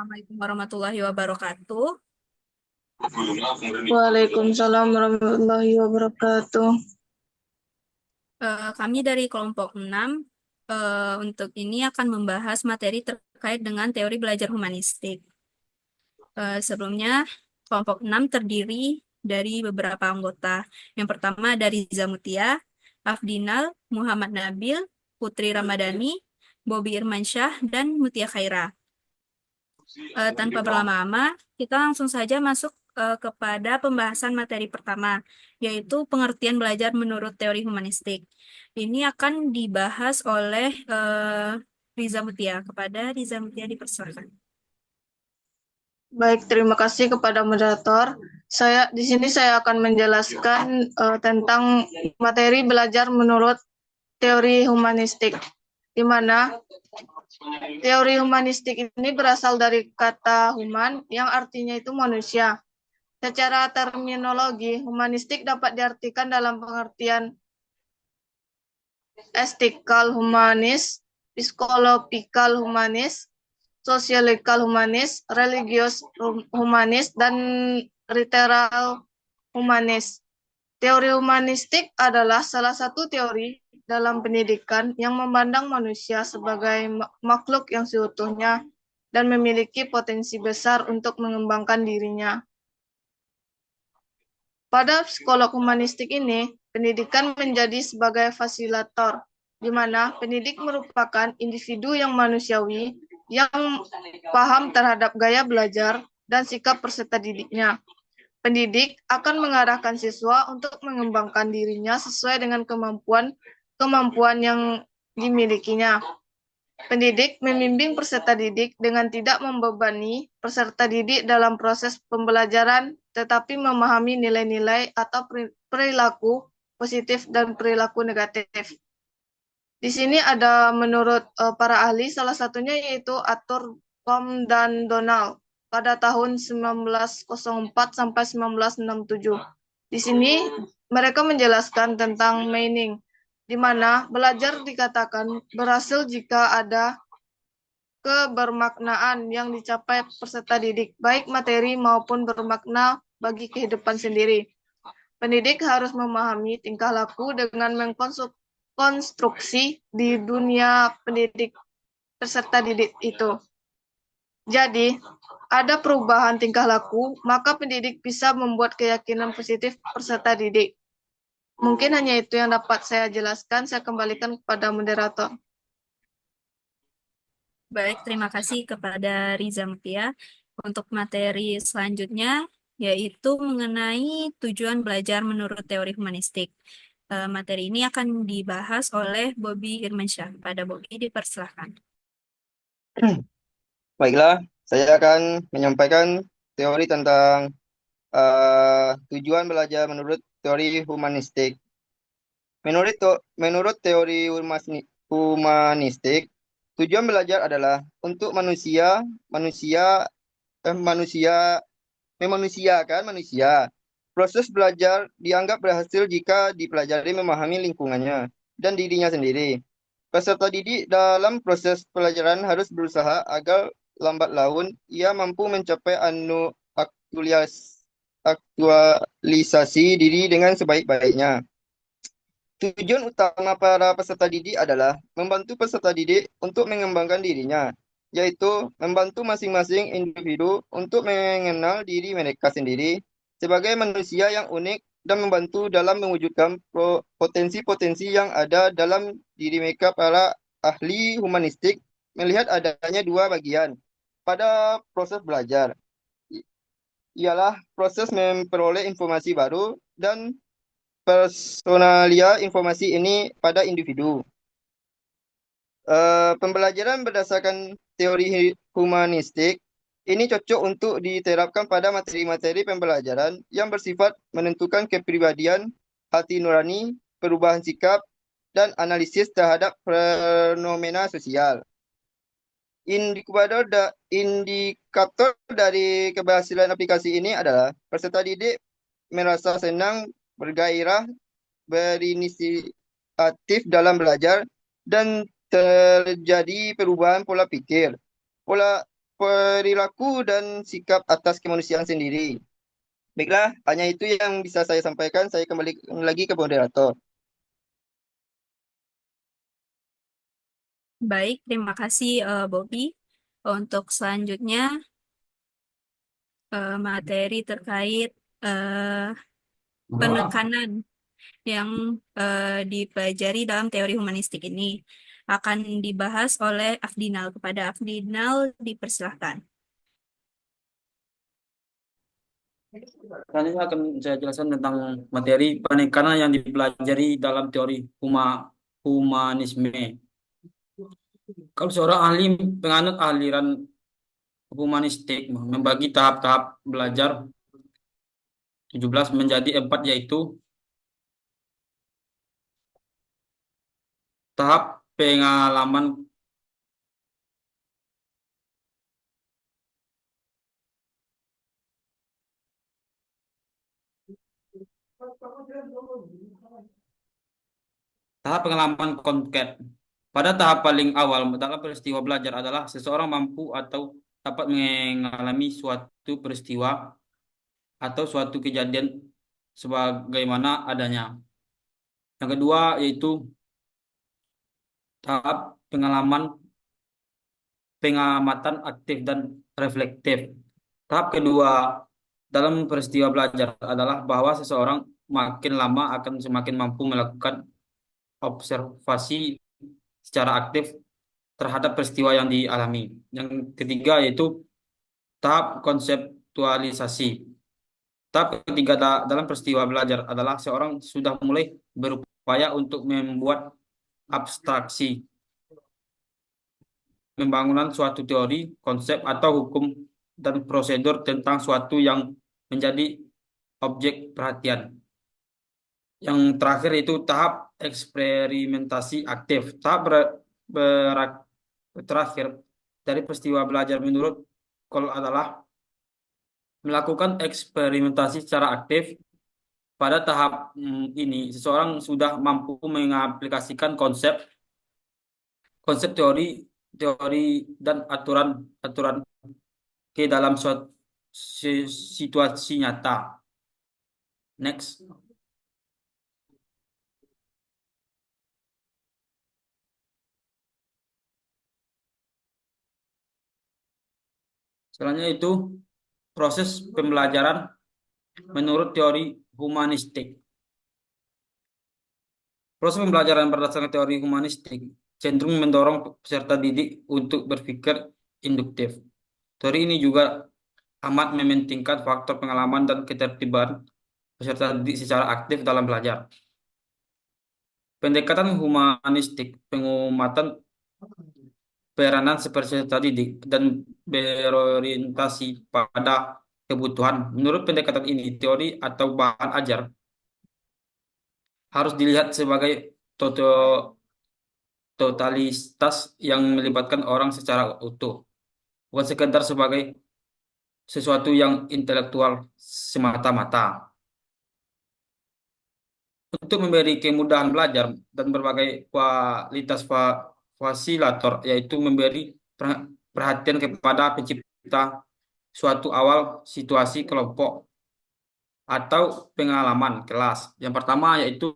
Assalamualaikum warahmatullahi wabarakatuh. Waalaikumsalam warahmatullahi wabarakatuh. Kami dari kelompok 6 untuk ini akan membahas materi terkait dengan teori belajar humanistik. Sebelumnya, kelompok 6 terdiri dari beberapa anggota. Yang pertama dari Zamutia, Afdinal, Muhammad Nabil, Putri Ramadhani, Bobi Irmansyah, dan Mutia Khaira. Tanpa berlama-lama, kita langsung saja masuk kepada pembahasan materi pertama, yaitu pengertian belajar menurut teori humanistik. Ini akan dibahas oleh Riza Mutia. Kepada Riza Mutia dipersilakan. Baik, terima kasih kepada moderator. Di sini saya akan menjelaskan tentang materi belajar menurut teori humanistik, di mana teori humanistik ini berasal dari kata human yang artinya itu manusia. Secara terminologi, humanistik dapat diartikan dalam pengertian estetikal humanis, psikologikal humanis, sosiologikal humanis, religius humanis, dan literal humanis. Teori humanistik adalah salah satu teori dalam pendidikan yang memandang manusia sebagai makhluk yang seutuhnya dan memiliki potensi besar untuk mengembangkan dirinya. Pada psikolog humanistik ini, pendidikan menjadi sebagai fasilitator, di mana pendidik merupakan individu yang manusiawi yang paham terhadap gaya belajar dan sikap peserta didiknya. Pendidik akan mengarahkan siswa untuk mengembangkan dirinya sesuai dengan kemampuan yang dimilikinya. Pendidik membimbing peserta didik dengan tidak membebani peserta didik dalam proses pembelajaran, tetapi memahami nilai-nilai atau perilaku positif dan perilaku negatif. Di sini ada menurut para ahli, salah satunya yaitu Arthur Com dan Donald pada tahun 1904 sampai 1967. Di sini mereka menjelaskan tentang meaning, di mana belajar dikatakan berhasil jika ada kebermaknaan yang dicapai peserta didik, baik materi maupun bermakna bagi kehidupan sendiri. Pendidik harus memahami tingkah laku dengan mengkonstruksi di dunia pendidik peserta didik itu. Jadi, ada perubahan tingkah laku, maka pendidik bisa membuat keyakinan positif peserta didik. Mungkin hanya itu yang dapat saya jelaskan. Saya kembalikan kepada moderator. Baik, terima kasih kepada Riza Mutia. Untuk materi selanjutnya, yaitu mengenai tujuan belajar menurut teori humanistik. Materi ini akan dibahas oleh Bobi Irmansyah. Pada Bobi dipersilahkan. Baiklah, saya akan menyampaikan teori tentang tujuan belajar menurut teori humanistik. Menurut teori humanistik, tujuan belajar adalah untuk manusia memanusiakan manusia. Proses belajar dianggap berhasil jika dipelajari memahami lingkungannya dan dirinya sendiri. Peserta didik dalam proses pelajaran harus berusaha agar lambat laun ia mampu mencapai aktualisasi diri dengan sebaik-baiknya. Tujuan utama para peserta didik adalah membantu peserta didik untuk mengembangkan dirinya, yaitu membantu masing-masing individu untuk mengenal diri mereka sendiri sebagai manusia yang unik dan membantu dalam mewujudkan potensi-potensi yang ada dalam diri mereka. Para ahli humanistik melihat adanya dua bagian pada proses belajar, ialah proses memperoleh informasi baru dan personalia informasi ini pada individu. Pembelajaran berdasarkan teori humanistik ini cocok untuk diterapkan pada materi-materi pembelajaran yang bersifat menentukan kepribadian, hati nurani, perubahan sikap, dan analisis terhadap fenomena sosial. Indikator dari keberhasilan aplikasi ini adalah peserta didik merasa senang, bergairah, berinisiatif dalam belajar, dan terjadi perubahan pola pikir. Pola perilaku dan sikap atas kemanusiaan sendiri. Baiklah, hanya itu yang bisa saya sampaikan. Saya kembali lagi ke moderator. Baik, terima kasih Bobby. Untuk selanjutnya materi terkait eh, penekanan yang dipelajari dalam teori humanistik ini akan dibahas oleh Afdinal. Kepada Afdinal dipersilahkan. Selanjutnya akan saya jelaskan tentang materi penekanan yang dipelajari dalam teori humanisme. Kalau seorang ahli penganut aliran humanistik membagi tahap-tahap belajar 17 menjadi 4, yaitu tahap pengalaman konkret. Pada tahap paling awal dalam peristiwa belajar adalah seseorang mampu atau dapat mengalami suatu peristiwa atau suatu kejadian sebagaimana adanya. Yang kedua yaitu tahap pengamatan aktif dan reflektif. Tahap kedua dalam peristiwa belajar adalah bahwa seseorang makin lama akan semakin mampu melakukan observasi secara aktif terhadap peristiwa yang dialami. Yang ketiga yaitu tahap konseptualisasi. Tahap ketiga dalam peristiwa belajar adalah seorang sudah mulai berupaya untuk membuat abstraksi, pembangunan suatu teori, konsep atau hukum dan prosedur tentang suatu yang menjadi objek perhatian. Yang terakhir itu tahap eksperimentasi aktif. Tahap terakhir dari peristiwa belajar menurut Cole adalah melakukan eksperimentasi secara aktif. Pada tahap ini, seseorang sudah mampu mengaplikasikan konsep konsep teori dan aturan-aturan ke dalam suatu situasi nyata. Next. Selanjutnya itu proses pembelajaran menurut teori humanistik. Proses pembelajaran berdasarkan teori humanistik cenderung mendorong peserta didik untuk berpikir induktif. Teori ini juga amat mementingkan faktor pengalaman dan ketertiban peserta didik secara aktif dalam belajar. Pendekatan humanistik, pengumatan peranan peserta didik dan berorientasi pada kebutuhan. Menurut pendekatan ini, teori atau bahan ajar harus dilihat sebagai totalitas yang melibatkan orang secara utuh, bukan sekedar sebagai sesuatu yang intelektual semata-mata. Untuk memberi kemudahan belajar dan berbagai kualitas fasilitor, yaitu memberi perhatian kepada pencipta suatu awal situasi kelompok atau pengalaman kelas. Yang pertama yaitu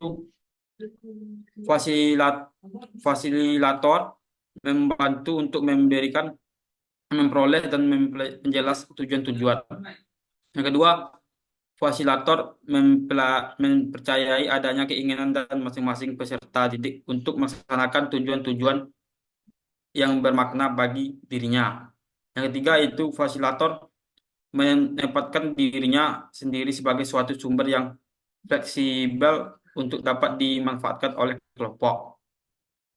fasilitor membantu untuk memperoleh dan menjelas tujuan-tujuan. Yang kedua, fasilitor mempercayai adanya keinginan dan masing-masing peserta didik untuk melaksanakan tujuan-tujuan yang bermakna bagi dirinya. Yang ketiga itu fasilitor menempatkan dirinya sendiri sebagai suatu sumber yang fleksibel untuk dapat dimanfaatkan oleh kelompok.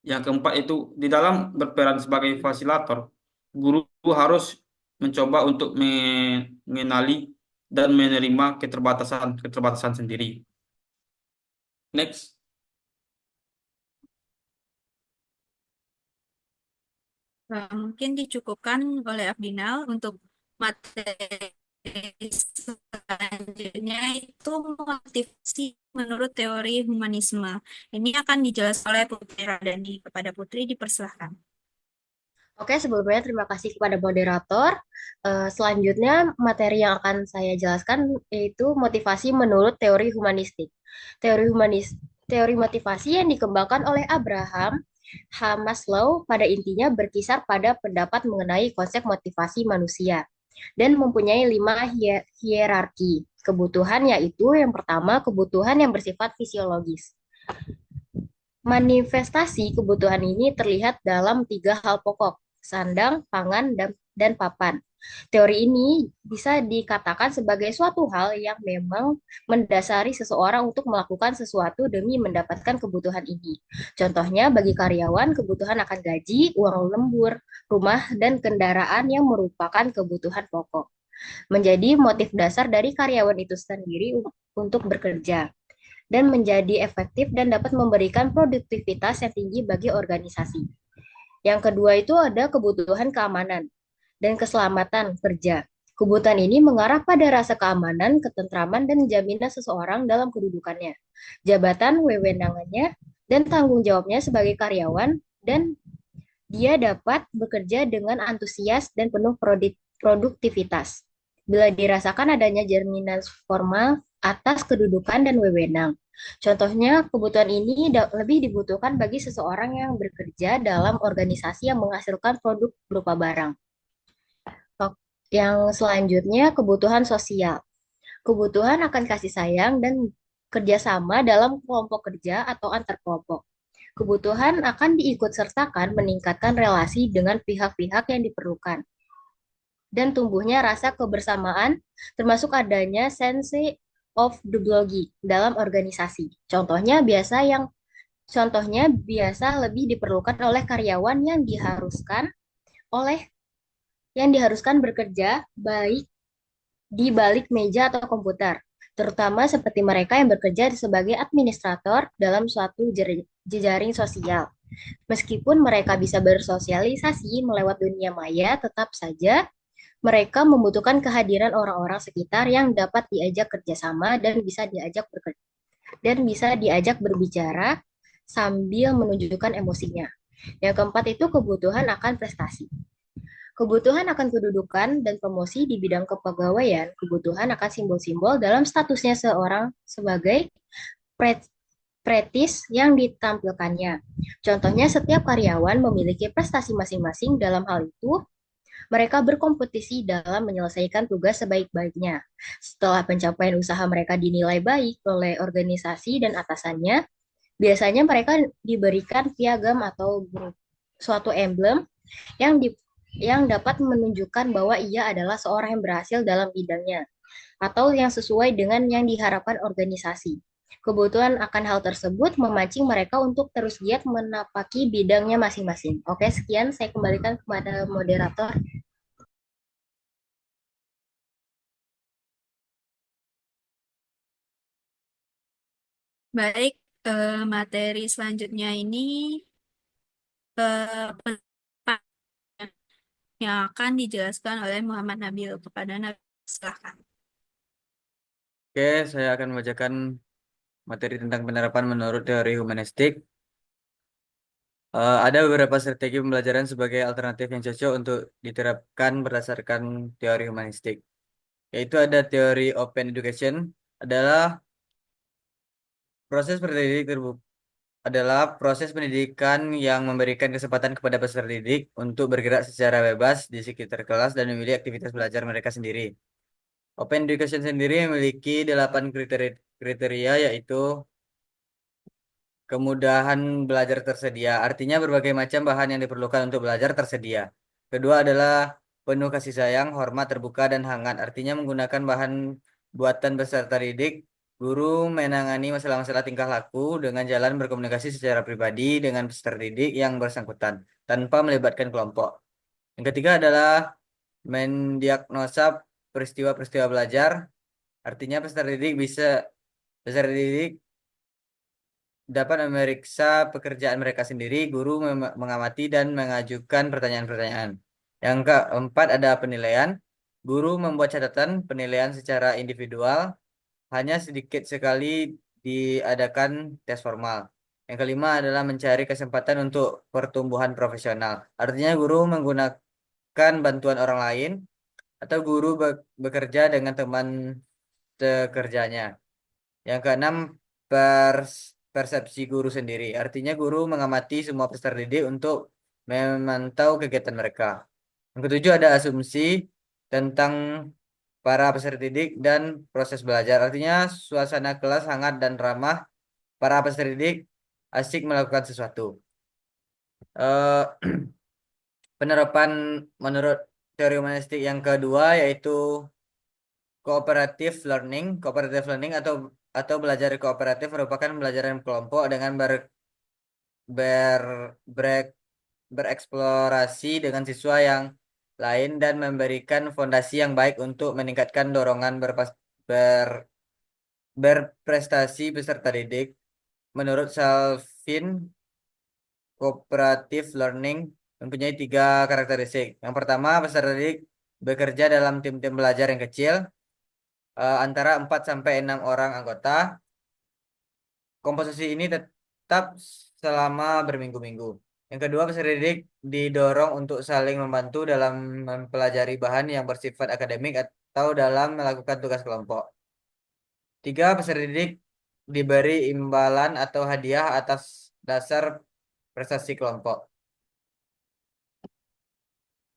Yang keempat itu di dalam berperan sebagai fasilitor, guru harus mencoba untuk mengenali dan menerima keterbatasan sendiri. Next. Mungkin dicukupkan oleh Abdinal untuk materi selanjutnya itu motivasi menurut teori humanisme. Ini akan dijelaskan oleh Putri Radani. Kepada Putri dipersilahkan. Oke, sebelumnya terima kasih kepada moderator. Selanjutnya, materi yang akan saya jelaskan yaitu motivasi menurut teori humanistik. Teori humanis, teori motivasi yang dikembangkan oleh Abraham H. Maslow pada intinya berkisar pada pendapat mengenai konsep motivasi manusia dan mempunyai 5 hierarki kebutuhan, yaitu yang pertama kebutuhan yang bersifat fisiologis. Manifestasi kebutuhan ini terlihat dalam 3 hal pokok: sandang, pangan, dan papan. Teori ini bisa dikatakan sebagai suatu hal yang memang mendasari seseorang untuk melakukan sesuatu demi mendapatkan kebutuhan ini. Contohnya, bagi karyawan, kebutuhan akan gaji, uang lembur, rumah, dan kendaraan yang merupakan kebutuhan pokok. Menjadi motif dasar dari karyawan itu sendiri untuk bekerja dan menjadi efektif dan dapat memberikan produktivitas yang tinggi bagi organisasi. Yang kedua itu ada kebutuhan keamanan dan keselamatan kerja. Kebutuhan ini mengarah pada rasa keamanan, ketentraman, dan jaminan seseorang dalam kedudukannya, jabatan, wewenangannya, dan tanggung jawabnya sebagai karyawan, dan dia dapat bekerja dengan antusias dan penuh produktivitas. Bila dirasakan adanya jaminan formal atas kedudukan dan wewenang. Contohnya, kebutuhan ini lebih dibutuhkan bagi seseorang yang bekerja dalam organisasi yang menghasilkan produk berupa barang. Yang selanjutnya, kebutuhan sosial. Kebutuhan akan kasih sayang dan kerjasama dalam kelompok kerja atau antar kelompok. Kebutuhan akan diikutsertakan meningkatkan relasi dengan pihak-pihak yang diperlukan dan tumbuhnya rasa kebersamaan, termasuk adanya sense of the belonging dalam organisasi. Contohnya biasa lebih diperlukan oleh karyawan oleh yang diharuskan bekerja baik di balik meja atau komputer, terutama seperti mereka yang bekerja sebagai administrator dalam suatu jejaring sosial. Meskipun mereka bisa bersosialisasi melewat dunia maya, tetap saja mereka membutuhkan kehadiran orang-orang sekitar yang dapat diajak kerjasama dan bisa diajak berbicara sambil menunjukkan emosinya. Yang keempat itu kebutuhan akan prestasi. Kebutuhan akan kedudukan dan promosi di bidang kepegawaian, kebutuhan akan simbol-simbol dalam statusnya seorang sebagai pretis yang ditampilkannya. Contohnya, setiap karyawan memiliki prestasi masing-masing dalam hal itu. Mereka berkompetisi dalam menyelesaikan tugas sebaik-baiknya. Setelah pencapaian usaha mereka dinilai baik oleh organisasi dan atasannya, biasanya mereka diberikan piagam atau suatu emblem yang yang dapat menunjukkan bahwa ia adalah seorang yang berhasil dalam bidangnya atau yang sesuai dengan yang diharapkan organisasi. Kebutuhan akan hal tersebut memancing mereka untuk terus giat menapaki bidangnya masing-masing. Oke, sekian saya kembalikan kepada moderator. Baik, materi selanjutnya ini pendapat yang akan dijelaskan oleh Muhammad Nabil kepada Nabil. Silahkan. Oke, saya akan membacakan materi tentang penerapan menurut teori humanistik. Ada beberapa strategi pembelajaran sebagai alternatif yang cocok untuk diterapkan berdasarkan teori humanistik. Yaitu ada teori open education, adalah proses pendidik adalah proses pendidikan yang memberikan kesempatan kepada peserta didik untuk bergerak secara bebas di sekitar kelas dan memilih aktivitas belajar mereka sendiri. Open education sendiri memiliki 8 kriteria, yaitu kemudahan belajar tersedia, artinya berbagai macam bahan yang diperlukan untuk belajar tersedia. Kedua adalah penuh kasih sayang, hormat, terbuka, dan hangat, artinya menggunakan bahan buatan peserta didik. Guru menangani masalah-masalah tingkah laku dengan jalan berkomunikasi secara pribadi dengan peserta didik yang bersangkutan, tanpa melibatkan kelompok. Yang ketiga adalah mendiagnosa peristiwa-peristiwa belajar, artinya peserta didik dapat memeriksa pekerjaan mereka sendiri, guru mengamati dan mengajukan pertanyaan-pertanyaan. Yang keempat ada penilaian. Guru membuat catatan penilaian secara individual, hanya sedikit sekali diadakan tes formal. Yang kelima adalah mencari kesempatan untuk pertumbuhan profesional. Artinya guru menggunakan bantuan orang lain atau guru bekerja dengan teman sekerjanya. Yang keenam, persepsi guru sendiri. Artinya guru mengamati semua peserta didik untuk memantau kegiatan mereka. Yang ketujuh ada asumsi tentang para peserta didik dan proses belajar. Artinya suasana kelas hangat dan ramah, para peserta didik asik melakukan sesuatu. Eh, Penerapan menurut teori humanistik yang kedua yaitu cooperative learning atau belajar kooperatif merupakan pembelajaran kelompok dengan ber, ber- bereksplorasi dengan siswa yang lain dan memberikan fondasi yang baik untuk meningkatkan dorongan ber- berprestasi peserta didik. Menurut Salvin, cooperative learning mempunyai tiga karakteristik. Yang pertama, peserta didik bekerja dalam tim-tim belajar yang kecil, antara 4 sampai 6 orang anggota. Komposisi ini tetap selama berminggu-minggu. Yang kedua, peserta didik didorong untuk saling membantu dalam mempelajari bahan yang bersifat akademik atau dalam melakukan tugas kelompok. Tiga, peserta didik diberi imbalan atau hadiah atas dasar prestasi kelompok.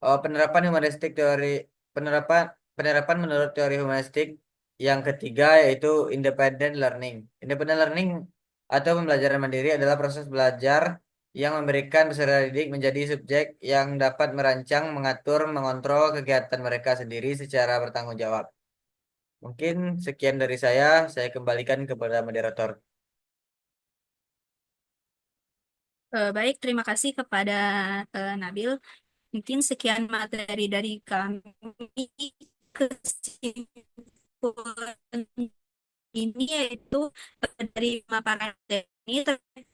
Penerapan humanistik teori penerapan penerapan menurut teori humanistik yang ketiga yaitu independent learning. Independent learning atau pembelajaran mandiri adalah proses belajar yang memberikan peserta didik menjadi subjek yang dapat merancang, mengatur, mengontrol kegiatan mereka sendiri secara bertanggung jawab. Mungkin sekian dari saya kembalikan kepada moderator. Baik, terima kasih kepada Nabil. Mungkin sekian materi dari kami. Kesimpulan ini yaitu dari paparan ini terkait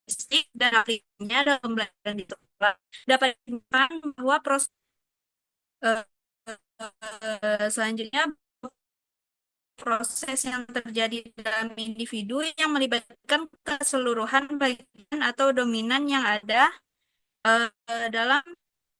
statistik dan aplikasinya dalam pembelajaran di sekolah dapat ditemukan bahwa eh, selanjutnya proses yang terjadi dalam individu yang melibatkan keseluruhan bagian atau dominan yang ada dalam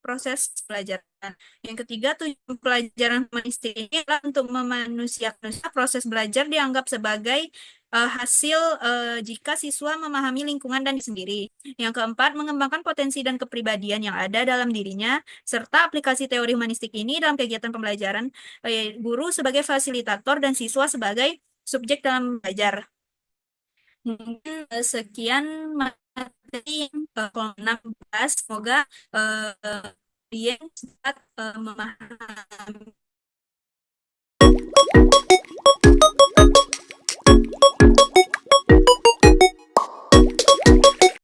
proses pelajaran. Yang ketiga, tujuan pelajaran humanistik ini adalah untuk memanusiakan proses belajar dianggap sebagai hasil jika siswa memahami lingkungan dan diri sendiri. Yang keempat, mengembangkan potensi dan kepribadian yang ada dalam dirinya, serta aplikasi teori humanistik ini dalam kegiatan pembelajaran, guru sebagai fasilitator dan siswa sebagai subjek dalam belajar. Mungkin sekian materi yang kalau 16. Semoga dia dapat memahami